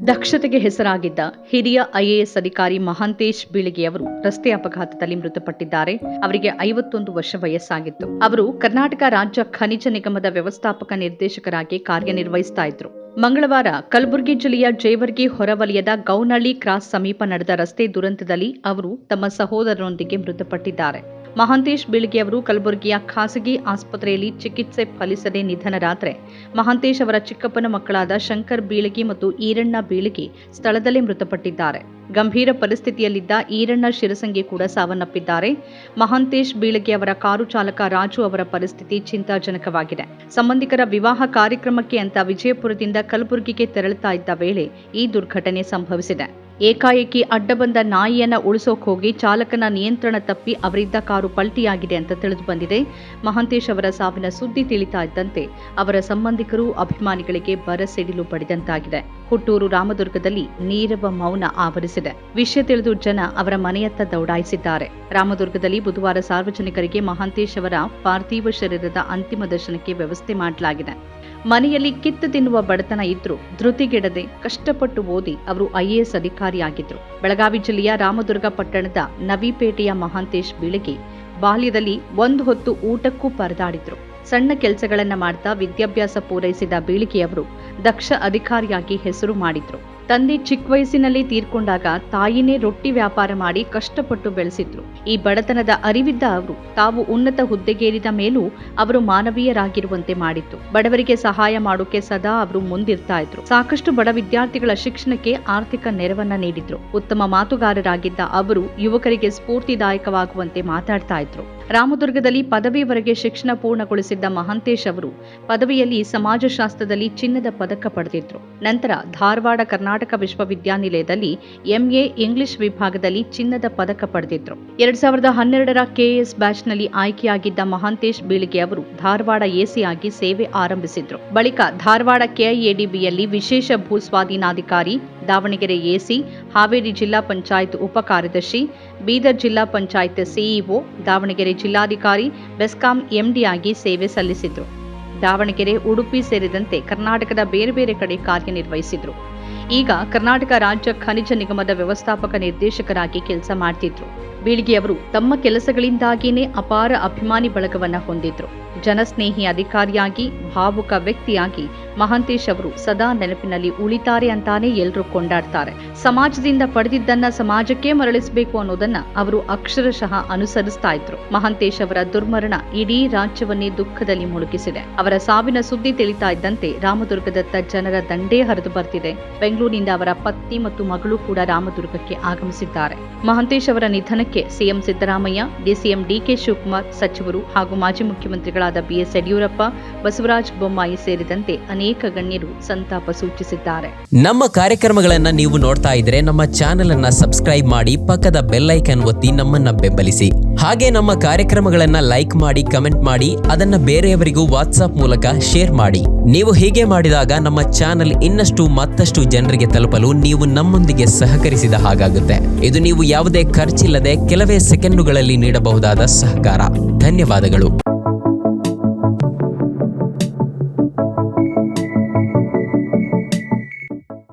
ದಕ್ಷತೆಗೆ ಹೆಸರಾಗಿದ್ದ ಹಿರಿಯ ಐಎಎಸ್ ಅಧಿಕಾರಿ ಮಹಾಂತೇಶ್ ಬೀಳಗಿಯವರು ರಸ್ತೆ ಅಪಘಾತದಲ್ಲಿ ಮೃತಪಟ್ಟಿದ್ದಾರೆ. ಅವರಿಗೆ 51 ವರ್ಷ ವಯಸ್ಸಾಗಿತ್ತು. ಅವರು ಕರ್ನಾಟಕ ರಾಜ್ಯ ಖನಿಜ ನಿಗಮದ ವ್ಯವಸ್ಥಾಪಕ ನಿರ್ದೇಶಕರಾಗಿ ಕಾರ್ಯನಿರ್ವಹಿಸ್ತಾ ಇದ್ರು. ಮಂಗಳವಾರ ಕಲಬುರಗಿ ಜಿಲ್ಲೆಯ ಜೇವರ್ಗಿ ಹೊರವಲಯದ ಗೌನಹಳ್ಳಿ ಕ್ರಾಸ್ ಸಮೀಪ ನಡೆದ ರಸ್ತೆ ದುರಂತದಲ್ಲಿ ಅವರು ತಮ್ಮ ಸಹೋದರನೊಂದಿಗೆ ಮೃತಪಟ್ಟಿದ್ದಾರೆ. ಮಹಾಂತೇಶ್ ಬೀಳಗಿ ಅವರು ಕಲಬುರಗಿಯ ಖಾಸಗಿ ಆಸ್ಪತ್ರೆಯಲ್ಲಿ ಚಿಕಿತ್ಸೆ ಫಲಿಸದೆ ನಿಧನರಾದರೆ, ಮಹಾಂತೇಶ್ ಅವರ ಚಿಕ್ಕಪ್ಪನ ಮಕ್ಕಳಾದ ಶಂಕರ್ ಬೀಳಗಿ ಮತ್ತು ಈರಣ್ಣ ಬೀಳಗಿ ಸ್ಥಳದಲ್ಲೇ ಮೃತಪಟ್ಟಿದ್ದಾರೆ. ಗಂಭೀರ ಪರಿಸ್ಥಿತಿಯಲ್ಲಿದ್ದ ಈರಣ್ಣ ಶಿರಸಂಗಿ ಕೂಡ ಸಾವನ್ನಪ್ಪಿದ್ದಾರೆ. ಮಹಾಂತೇಶ್ ಬೀಳಗಿ ಅವರ ಕಾರು ಚಾಲಕ ರಾಜು ಅವರ ಪರಿಸ್ಥಿತಿ ಚಿಂತಾಜನಕವಾಗಿದೆ. ಸಂಬಂಧಿಕರ ವಿವಾಹ ಕಾರ್ಯಕ್ರಮಕ್ಕೆ ಅಂತ ವಿಜಯಪುರದಿಂದ ಕಲಬುರಗಿಗೆ ತೆರಳುತ್ತಾ ಇದ್ದ ವೇಳೆ ಈ ದುರ್ಘಟನೆ ಸಂಭವಿಸಿದೆ. ಏಕಾಏಕಿ ಅಡ್ಡ ಬಂದ ನಾಯಿಯನ್ನ ಉಳಿಸೋಕ್ ಹೋಗಿ ಚಾಲಕನ ನಿಯಂತ್ರಣ ತಪ್ಪಿ ಅವರಿದ್ದ ಕಾರು ಪಲ್ಟಿಯಾಗಿದೆ ಅಂತ ತಿಳಿದು ಬಂದಿದೆ. ಮಹಾಂತೇಶ್ ಅವರ ಸಾವಿನ ಸುದ್ದಿ ತಿಳಿತಾ ಇದ್ದಂತೆ ಅವರ ಸಂಬಂಧಿಕರು, ಅಭಿಮಾನಿಗಳಿಗೆ ಬರಸಿಡಿಲು ಪಡೆದಂತಾಗಿದೆ. ಹುಟ್ಟೂರು ರಾಮದುರ್ಗದಲ್ಲಿ ನೀರವ ಮೌನ ಆವರಿಸಿದೆ. ವಿಷಯ ತಿಳಿದು ಜನ ಅವರ ಮನೆಯತ್ತ ದೌಡಾಯಿಸಿದ್ದಾರೆ. ರಾಮದುರ್ಗದಲ್ಲಿ ಬುಧವಾರ ಸಾರ್ವಜನಿಕರಿಗೆ ಮಹಾಂತೇಶ್ ಅವರ ಪಾರ್ಥಿವ ಶರೀರದ ಅಂತಿಮ ದರ್ಶನಕ್ಕೆ ವ್ಯವಸ್ಥೆ ಮಾಡಲಾಗಿದೆ. ಮನೆಯಲ್ಲಿ ಕಿತ್ತು ತಿನ್ನುವ ಬಡತನ ಇದ್ರೂ ಧೃತಿಗೆಡದೆ ಕಷ್ಟಪಟ್ಟು ಓದಿ ಅವರು ಐಎಎಸ್ ಅಧಿಕಾರಿಯಾಗಿದ್ರು. ಬೆಳಗಾವಿ ಜಿಲ್ಲೆಯ ರಾಮದುರ್ಗ ಪಟ್ಟಣದ ನವಿಪೇಟೆಯ ಮಹಾಂತೇಶ್ ಬೀಳಗಿ ಬಾಲ್ಯದಲ್ಲಿ ಒಂದು ಹೊತ್ತು ಊಟಕ್ಕೂ ಪರದಾಡಿದ್ರು. ಸಣ್ಣ ಕೆಲಸಗಳನ್ನ ಮಾಡ್ತಾ ವಿದ್ಯಾಭ್ಯಾಸ ಪೂರೈಸಿದ ಬೀಳಗಿ ಅವರು ದಕ್ಷ ಅಧಿಕಾರಿಯಾಗಿ ಹೆಸರು ಮಾಡಿದ್ರು. ತಂದೆ ಚಿಕ್ಕ ವಯಸ್ಸಿನಲ್ಲಿ ತೀರ್ಕೊಂಡಾಗ ತಾಯಿನೇ ರೊಟ್ಟಿ ವ್ಯಾಪಾರ ಮಾಡಿ ಕಷ್ಟಪಟ್ಟು ಬೆಳೆಸಿದ್ರು. ಈ ಬಡತನದ ಅರಿವಿದ್ದ ಅವರು ತಾವು ಉನ್ನತ ಹುದ್ದೆಗೇರಿದ ಮೇಲೂ ಅವರು ಮಾನವೀಯರಾಗಿರುವಂತೆ ಮಾಡಿತ್ತು. ಬಡವರಿಗೆ ಸಹಾಯ ಮಾಡೋಕೆ ಸದಾ ಅವರು ಮುಂದಿರ್ತಾ ಇದ್ರು. ಸಾಕಷ್ಟು ಬಡ ವಿದ್ಯಾರ್ಥಿಗಳ ಶಿಕ್ಷಣಕ್ಕೆ ಆರ್ಥಿಕ ನೆರವನ್ನ ನೀಡಿದ್ರು. ಉತ್ತಮ ಮಾತುಗಾರರಾಗಿದ್ದ ಅವರು ಯುವಕರಿಗೆ ಸ್ಫೂರ್ತಿದಾಯಕವಾಗುವಂತೆ ಮಾತಾಡ್ತಾ ಇದ್ರು. ರಾಮದುರ್ಗದಲ್ಲಿ ಪದವಿವರೆಗೆ ಶಿಕ್ಷಣ ಪೂರ್ಣಗೊಳಿಸಿದ್ದ ಮಹಾಂತೇಶ್ ಅವರು ಪದವಿಯಲ್ಲಿ ಸಮಾಜಶಾಸ್ತ್ರದಲ್ಲಿ ಚಿನ್ನದ ಪದಕ ಪಡೆದಿದ್ರು. ನಂತರ ಧಾರವಾಡ ಕರ್ನಾಟಕ ವಿಶ್ವವಿದ್ಯಾನಿಲಯದಲ್ಲಿ ಎಂಎ ಇಂಗ್ಲಿಷ್ ವಿಭಾಗದಲ್ಲಿ ಚಿನ್ನದ ಪದಕ ಪಡೆದಿದ್ರು. 2012ರ ಕೆಎಎಸ್ ಬ್ಯಾಚ್ನಲ್ಲಿ ಆಯ್ಕೆಯಾಗಿದ್ದ ಮಹಾಂತೇಶ್ ಬೀಳಗಿ ಅವರು ಧಾರವಾಡ ಎಸಿ ಆಗಿ ಸೇವೆ ಆರಂಭಿಸಿದ್ರು. ಬಳಿಕ ಧಾರವಾಡ ಕೆಐಎಡಿಬಿಯಲ್ಲಿ ವಿಶೇಷ ಭೂಸ್ವಾಧೀನಾಧಿಕಾರಿ, ದಾವಣಗೆರೆ ಎಸಿ, ಹಾವೇರಿ ಜಿಲ್ಲಾ ಪಂಚಾಯತ್ ಉಪ ಕಾರ್ಯದರ್ಶಿ, ಬೀದರ್ ಜಿಲ್ಲಾ ಪಂಚಾಯತ್ ಸಿಇಒ, ದಾವಣಗೆರೆ ಜಿಲ್ಲಾಧಿಕಾರಿ, ಬೆಸ್ಕಾಂ ಎಂಡಿ ಆಗಿ ಸೇವೆ ಸಲ್ಲಿಸಿದ್ರು. ದಾವಣಗೆರೆ, ಉಡುಪಿ ಸೇರಿದಂತೆ ಕರ್ನಾಟಕದ ಬೇರೆ ಬೇರೆ ಕಡೆ ಕಾರ್ಯನಿರ್ವಹಿಸಿದ್ರು. ಈಗ ಕರ್ನಾಟಕ ರಾಜ್ಯ ಖನಿಜ ನಿಗಮದ ವ್ಯವಸ್ಥಾಪಕ ನಿರ್ದೇಶಕರಾಗಿ ಕೆಲಸ ಮಾಡ್ತಿದ್ರು. ಬೀಳಗಿ ಅವರು ತಮ್ಮ ಕೆಲಸಗಳಿಂದಾಗಿಯೇ ಅಪಾರ ಅಭಿಮಾನಿ ಬಳಗವನ್ನ ಹೊಂದಿದ್ರು. ಜನಸ್ನೇಹಿ ಅಧಿಕಾರಿಯಾಗಿ, ಭಾವುಕ ವ್ಯಕ್ತಿಯಾಗಿ ಮಹಾಂತೇಶ್ ಅವರು ಸದಾ ನೆನಪಿನಲ್ಲಿ ಉಳಿತಾರೆ ಅಂತಾನೆ ಎಲ್ಲರೂ ಕೊಂಡಾಡ್ತಾರೆ. ಸಮಾಜದಿಂದ ಪಡೆದಿದ್ದನ್ನ ಸಮಾಜಕ್ಕೆ ಮರಳಿಸಬೇಕು ಅನ್ನೋದನ್ನ ಅವರು ಅಕ್ಷರಶಃ ಅನುಸರಿಸ್ತಾ ಇದ್ರು. ಮಹಾಂತೇಶ್ ಅವರ ದುರ್ಮರಣ ಇಡೀ ರಾಜ್ಯವನ್ನೇ ದುಃಖದಲ್ಲಿ ಮುಳುಗಿಸಿದೆ. ಅವರ ಸಾವಿನ ಸುದ್ದಿ ತಿಳಿತಾ ಇದ್ದಂತೆ ರಾಮದುರ್ಗದತ್ತ ಜನರ ದಂಡೇ ಹರಿದು ಬರ್ತಿದೆ. ಬೆಂಗಳೂರಿನಿಂದ ಅವರ ಪತ್ನಿ ಮತ್ತು ಮಗಳು ಕೂಡ ರಾಮದುರ್ಗಕ್ಕೆ ಆಗಮಿಸಿದ್ದಾರೆ. ಮಹಾಂತೇಶ್ ಅವರ ನಿಧನಕ್ಕೆ ಸಿಎಂ ಸಿದ್ದರಾಮಯ್ಯ, ಡಿಸಿಎಂ ಡಿಕೆ ಶಿವಕುಮಾರ್, ಸಚಿವರು ಹಾಗೂ ಮಾಜಿ ಮುಖ್ಯಮಂತ್ರಿಗಳಾದ ಬಿಎಸ್ ಯಡಿಯೂರಪ್ಪ, ಬಸವರಾಜ ಬೊಮ್ಮಾಯಿ ಸೇರಿದಂತೆ ಅನೇಕ ಗಣ್ಯರು ಸಂತಾಪ ಸೂಚಿಸಿದ್ದಾರೆ. ನಮ್ಮ ಕಾರ್ಯಕ್ರಮಗಳನ್ನ ನೀವು ನೋಡ್ತಾ ಇದ್ರೆ ನಮ್ಮ ಚಾನೆಲ್ ಅನ್ನ ಸಬ್ಸ್ಕ್ರೈಬ್ ಮಾಡಿ, ಪಕ್ಕದ ಬೆಲ್ ಐಕಾನ್ ಒತ್ತಿ ನಮ್ಮನ್ನ ಬೆಂಬಲಿಸಿ. ಹಾಗೆ ನಮ್ಮ ಕಾರ್ಯಕ್ರಮಗಳನ್ನ ಲೈಕ್ ಮಾಡಿ, ಕಮೆಂಟ್ ಮಾಡಿ, ಅದನ್ನ ಬೇರೆಯವರಿಗೂ ವಾಟ್ಸ್ಆಪ್ ಮೂಲಕ ಶೇರ್ ಮಾಡಿ. ನೀವು ಹೀಗೆ ಮಾಡಿದಾಗ ನಮ್ಮ ಚಾನೆಲ್ ಇನ್ನಷ್ಟು ಮತ್ತಷ್ಟು ಜನರಿಗೆ ತಲುಪಲು ನೀವು ನಮ್ಮೊಂದಿಗೆ ಸಹಕರಿಸಿದ ಹಾಗಾಗುತ್ತೆ. ಇದು ನೀವು ಯಾವುದೇ ಖರ್ಚಿಲ್ಲದೆ ಕೆಲವೇ ಸೆಕೆಂಡುಗಳಲ್ಲಿ ನೀಡಬಹುದಾದ ಸಹಕಾರ. ಧನ್ಯವಾದಗಳು.